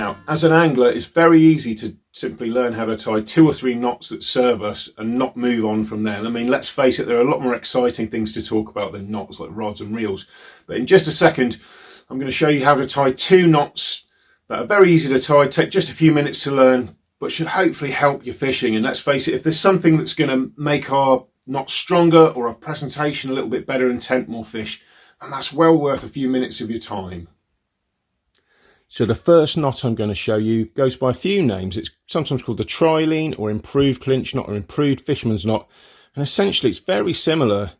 Now, as an angler, it's very easy to simply learn how to tie 2 or 3 knots that serve us and not move on from there. And I mean, let's face it, there are a lot more exciting things to talk about than knots, like rods and reels. But in just a second, I'm going to show you how to tie 2 knots that are very easy to tie, take just a few minutes to learn, but should hopefully help your fishing. And let's face it, if there's something that's going to make our knot stronger or our presentation a little bit better and tempt more fish, and that's well worth a few minutes of your time. So the first knot I'm going to show you goes by a few names. It's sometimes called the trilene or improved clinch knot or improved fisherman's knot. And essentially it's very similar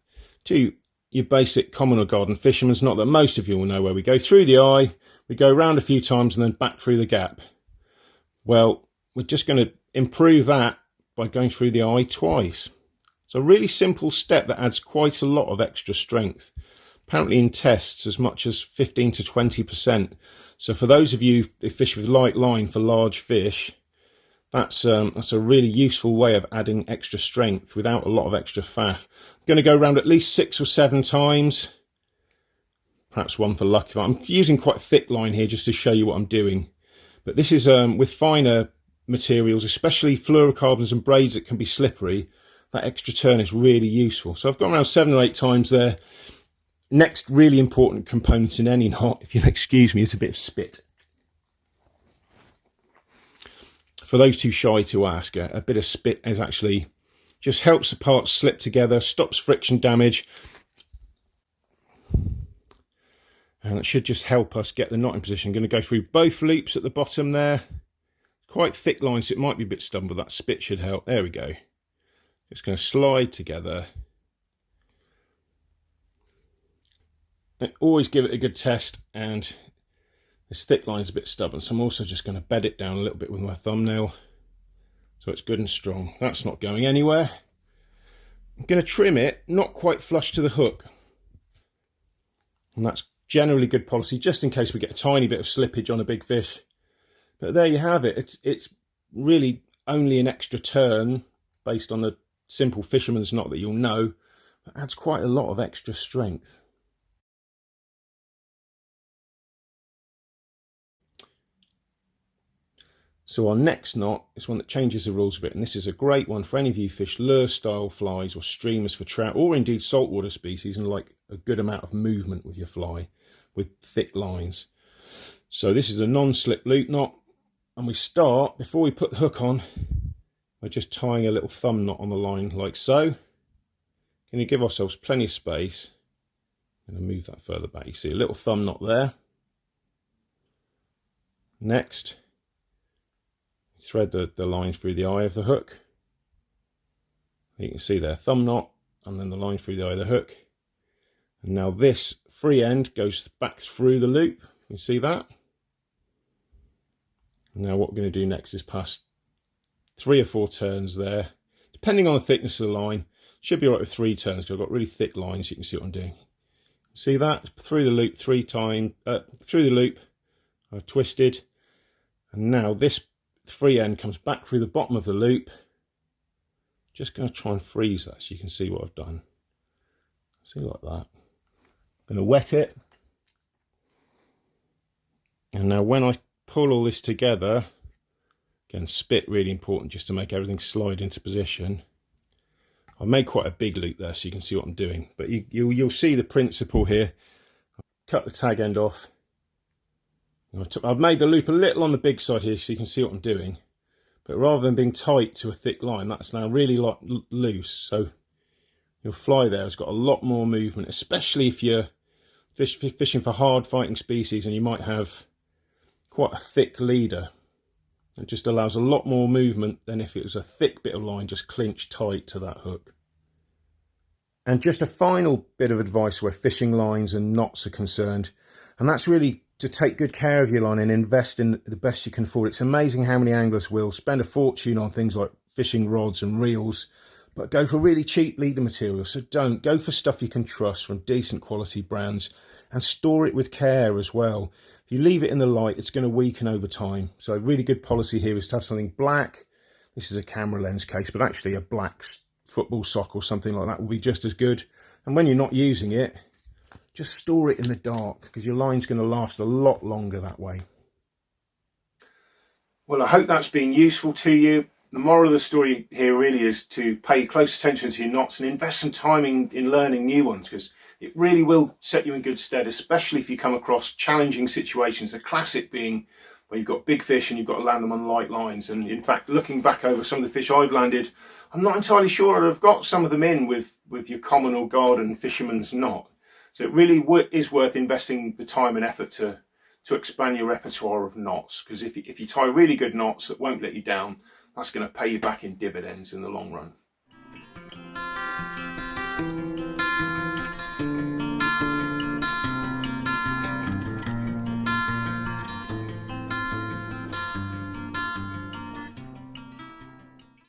to your basic common or garden fisherman's knot that most of you will know, where we go through the eye, we go around a few times and then back through the gap. Well, we're just going to improve that by going through the eye twice. It's a really simple step that adds quite a lot of extra strength. Apparently in tests as much as 15 to 20%. So for those of you who fish with light line for large fish, that's a really useful way of adding extra strength without a lot of extra faff. I'm going to go around at least 6 or 7 times, perhaps one for luck. I'm using quite thick line here just to show you what I'm doing. But this is with finer materials, especially fluorocarbons and braids that can be slippery. That extra turn is really useful. So I've gone around 7 or 8 times there. Next really important component in any knot, if you'll excuse me, is a bit of spit. For those too shy to ask, a bit of spit is actually just helps the parts slip together, stops friction damage, and it should just help us get the knot in position. I'm going to go through both loops at the bottom there. Quite thick lines, so it might be a bit stubborn, but that spit should help. There we go. Just going to slide together. Always give it a good test, and this thick line is a bit stubborn, so I'm also just going to bed it down a little bit with my thumbnail so it's good and strong. That's not going anywhere. I'm going to trim it not quite flush to the hook, and that's generally good policy just in case we get a tiny bit of slippage on a big fish. But there you have it. It's really only an extra turn based on the simple fisherman's knot that you'll know, but adds quite a lot of extra strength. So our next knot is one that changes the rules a bit, and this is a great one for any of you who fish lure style flies or streamers for trout, or indeed saltwater species, and like a good amount of movement with your fly with thick lines. So this is a non-slip loop knot, and we start, before we put the hook on, we're just tying a little thumb knot on the line like so. Going to give ourselves plenty of space. I'm going to move that further back. You see a little thumb knot there. Next, thread the line through the eye of the hook. You can see there, thumb knot, and then the line through the eye of the hook. And now this free end goes back through the loop. You see that? Now what we're going to do next is pass 3 or 4 turns there, depending on the thickness of the line. Should be all right with 3 turns because I've got really thick lines. You can see what I'm doing. See that? Through the loop 3 times. Through the loop, I've twisted, and now this free end comes back through the bottom of the loop. Just going to try and freeze that so you can see what I've done. See, like that. I'm going to wet it, and now when I pull all this together, again, spit really important just to make everything slide into position. I made quite a big loop there so you can see what I'm doing, but you'll see the principle here. Cut the tag end off. I've made the loop a little on the big side here so you can see what I'm doing, but rather than being tight to a thick line, that's now really loose, so your fly there has got a lot more movement, especially if you're fishing for hard fighting species and you might have quite a thick leader. It just allows a lot more movement than if it was a thick bit of line just clinched tight to that hook. And just a final bit of advice where fishing lines and knots are concerned, and that's really to take good care of your line and invest in the best you can afford. It's amazing how many anglers will spend a fortune on things like fishing rods and reels, but go for really cheap leader material. So don't. Go for stuff you can trust from decent quality brands, and store it with care as well. If you leave it in the light, it's going to weaken over time. So a really good policy here is to have something black. This is a camera lens case, but actually a black football sock or something like that will be just as good. And when you're not using it, just store it in the dark, because your line's going to last a lot longer that way. Well, I hope that's been useful to you. The moral of the story here really is to pay close attention to your knots and invest some time in learning new ones, because it really will set you in good stead, especially if you come across challenging situations. The classic being where you've got big fish and you've got to land them on light lines. And in fact, looking back over some of the fish I've landed, I'm not entirely sure I've got some of them in with your common or garden fisherman's knot. So it really is worth investing the time and effort to expand your repertoire of knots, because if you tie really good knots that won't let you down, that's going to pay you back in dividends in the long run.